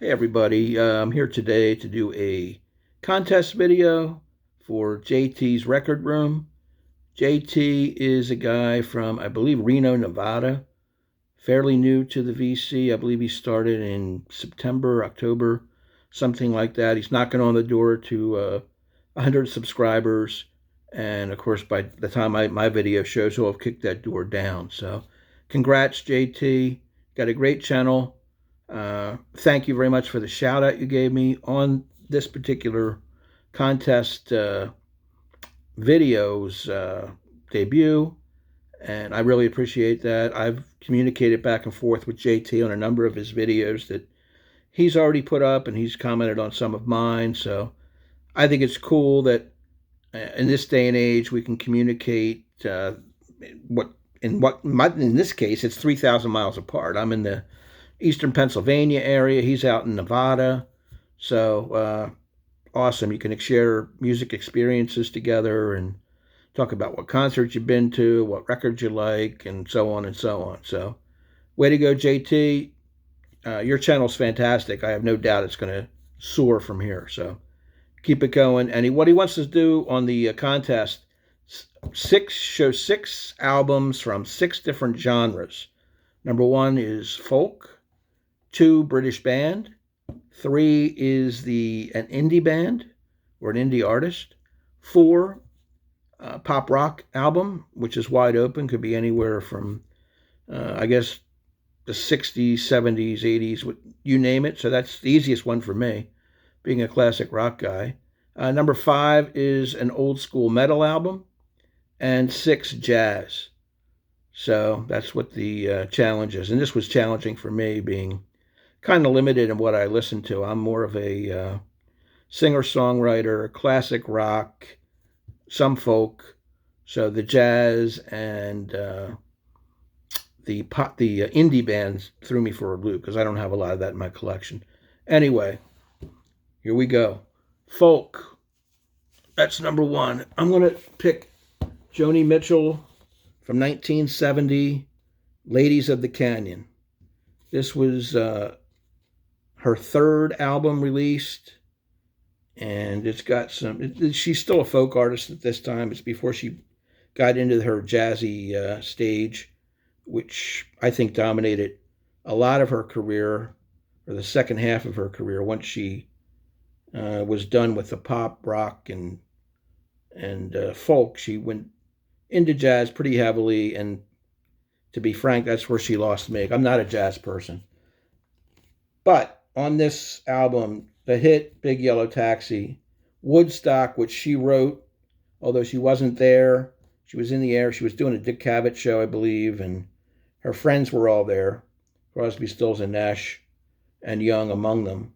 Hey everybody, I'm here today to do a contest video for JT's Record Room. JT is a guy from, I believe, Reno, Nevada, fairly new to the VC. I believe he started in September, October, something like that. He's knocking on the door to 100 subscribers, and of course, by the time my video shows, he'll have kicked that door down. So, congrats, JT. Got a great channel. Thank you very much for the shout out you gave me on this particular contest video's debut, and I really appreciate that. I've communicated back and forth with JT on a number of his videos that he's already put up, and he's commented on some of mine. So I think it's cool that in this day and age we can communicate. In this case, it's 3,000 miles apart. I'm in the eastern Pennsylvania area. He's out in Nevada. So awesome. You can share music experiences together and talk about what concerts you've been to, what records you like, and so on and so on. So way to go, JT. Your channel's fantastic. I have no doubt it's going to soar from here. So keep it going. And what he wants to do on the contest, show 6 albums from 6 different genres. Number 1 is folk. 2, British band. 3 is an indie band or an indie artist. 4, pop rock album, which is wide open, could be anywhere from, I guess, the 60s, 70s, 80s, you name it. So that's the easiest one for me, being a classic rock guy. Number 5 is an old school metal album. And 6, jazz. So that's what the challenge is. And this was challenging for me, being kind of limited in what I listen to. I'm more of a singer-songwriter, classic rock, some folk. So the jazz and the indie bands threw me for a loop because I don't have a lot of that in my collection. Anyway, here we go. Folk. That's number 1. I'm going to pick Joni Mitchell from 1970, Ladies of the Canyon. This was her 3rd album released, and it's got some. She's still a folk artist at this time. It's before she got into her jazzy stage, which I think dominated a lot of her career, or the second half of her career, once she was done with the pop, rock, and folk. She went into jazz pretty heavily, and to be frank, that's where she lost me. I'm not a jazz person. But on this album, the hit Big Yellow Taxi, Woodstock, which she wrote, although she wasn't there, she was in the air. She was doing a Dick Cavett show, I believe, and her friends were all there, Crosby, Stills, and Nash, and Young among them.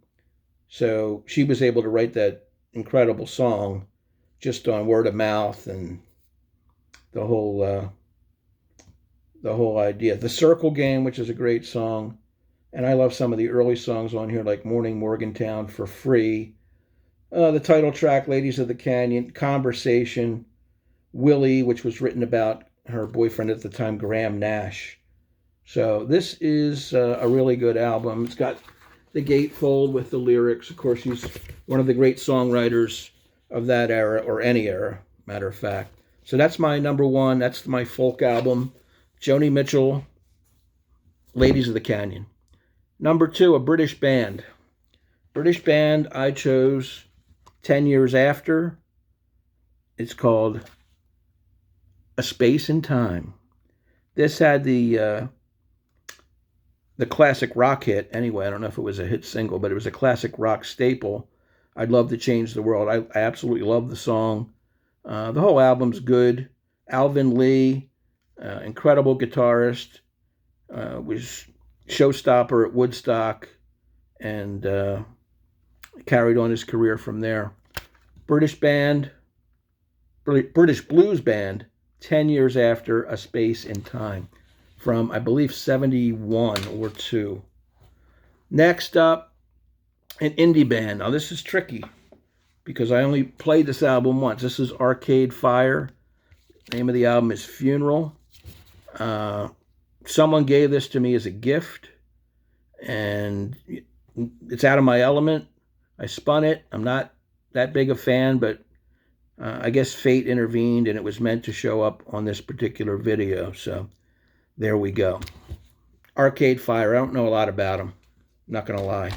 So she was able to write that incredible song just on word of mouth and the whole idea. The Circle Game, which is a great song, and I love some of the early songs on here, like Morning Morgantown, For Free. The title track, Ladies of the Canyon, Conversation, Willie, which was written about her boyfriend at the time, Graham Nash. So this is a really good album. It's got the gatefold with the lyrics. Of course, she's one of the great songwriters of that era, or any era, matter of fact. So that's my number 1. That's my folk album, Joni Mitchell, Ladies of the Canyon. Number 2, a British band. British band I chose 10 years after. It's called A Space in Time. This had the classic rock hit. Anyway, I don't know if it was a hit single, but it was a classic rock staple. I'd Love to Change the World. I absolutely love the song. The whole album's good. Alvin Lee, incredible guitarist, was showstopper at Woodstock, and carried on his career from there. British blues band, 10 years after, A Space in Time, from, I believe, 71 or 2. Next up, an indie band. Now, this is tricky because I only played this album once. This is Arcade Fire. The name of the album is Funeral. Someone gave this to me as a gift, and it's out of my element. I spun it. I'm not that big a fan, but I guess fate intervened and it was meant to show up on this particular video. So there we go. Arcade Fire. I don't know a lot about them. Not going to lie.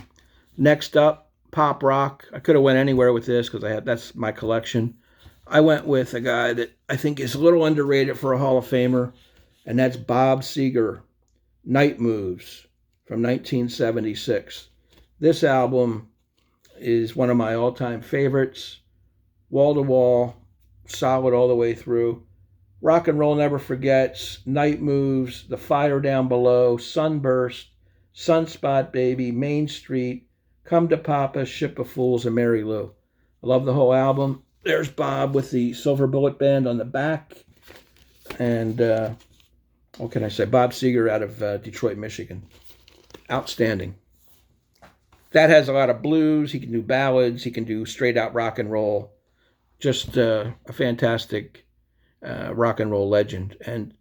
Next up, pop rock. I could have went anywhere with this because that's my collection. I went with a guy that I think is a little underrated for a Hall of Famer, and that's Bob Seeger, Night Moves from 1976. This album is one of my all-time favorites. Wall-to-wall, solid all the way through. Rock and Roll Never Forgets, Night Moves, The Fire Down Below, Sunburst, Sunspot Baby, Main Street, Come to Papa, Ship of Fools, and Mary Lou. I love the whole album. There's Bob with the Silver Bullet Band on the back. And what can I say? Bob Seeger out of Detroit, Michigan. Outstanding. That has a lot of blues. He can do ballads. He can do straight out rock and roll. Just a fantastic rock and roll legend. And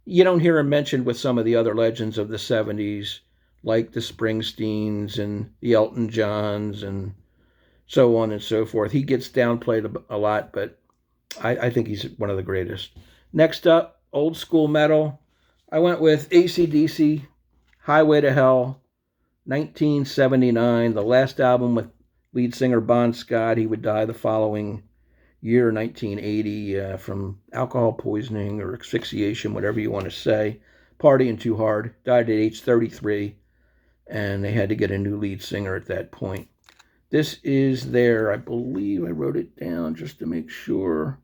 you don't hear him mentioned with some of the other legends of the 70s, like the Springsteens and the Elton Johns and so on and so forth. He gets downplayed a lot, but I think he's one of the greatest. Next up, old school metal. I went with AC/DC, Highway to Hell, 1979, the last album with lead singer Bon Scott. He would die the following year, 1980, from alcohol poisoning or asphyxiation, whatever you want to say. Partying too hard. Died at age 33, and they had to get a new lead singer at that point. This is I believe I wrote it down just to make sure.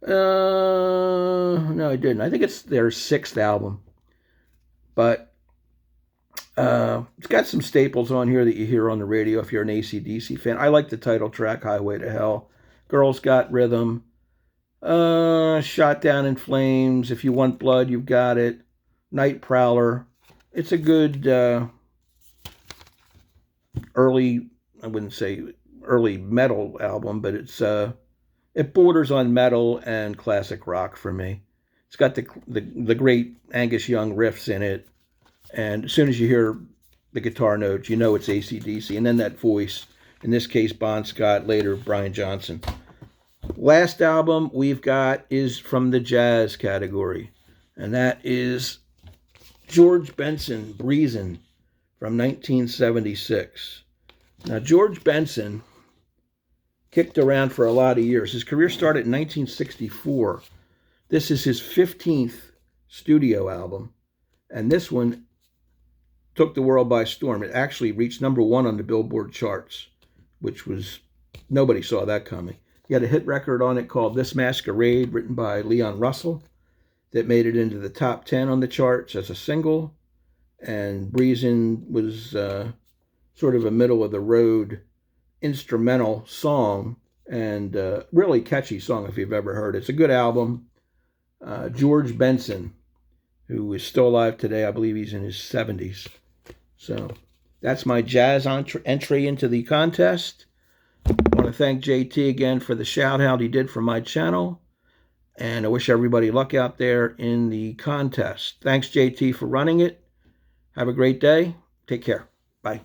No, I didn't. I think it's their 6th album. But it's got some staples on here that you hear on the radio if you're an AC/DC fan. I like the title track, Highway to Hell. Girls Got Rhythm. Shot Down in Flames. If You Want Blood, You've Got It. Night Prowler. It's a good early, I wouldn't say early metal album, but it borders on metal and classic rock for me. It's got the great Angus Young riffs in it, and as soon as you hear the guitar notes, you know it's AC/DC, and then that voice, in this case Bon Scott, later Brian Johnson. Last album we've got is from the jazz category, and that is George Benson, Breezin' from 1976. Now, George Benson kicked around for a lot of years. His career started in 1964. This is his 15th studio album, and this one took the world by storm. It actually reached #1 on the Billboard charts, which was, nobody saw that coming. He had a hit record on it called This Masquerade, written by Leon Russell, that made it into the top 10 on the charts as a single, and Breezin' was sort of a middle-of-the-road instrumental song, and really catchy song if you've ever heard it. It's a good album. George Benson, who is still alive today. I believe he's in his 70s. So that's my jazz entry into the contest. I want to thank JT again for the shout-out he did for my channel, and I wish everybody luck out there in the contest. Thanks, JT, for running it. Have a great day. Take care. Bye.